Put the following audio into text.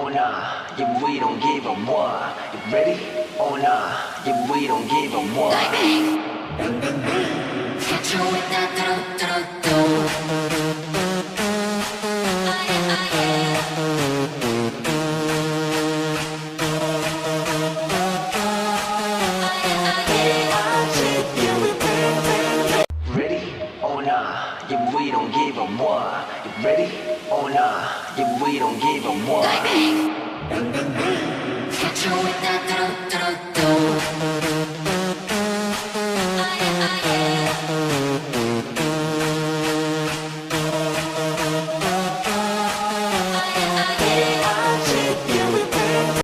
or nah, yeah, we don't give a what. You ready or nah, yeah, we don't give a what. Catch you with that do-do-do. Ready or nah, yeah, we don't give a what. You ready or nah, yeah, we don't give a what. Catch you with that do-do-do.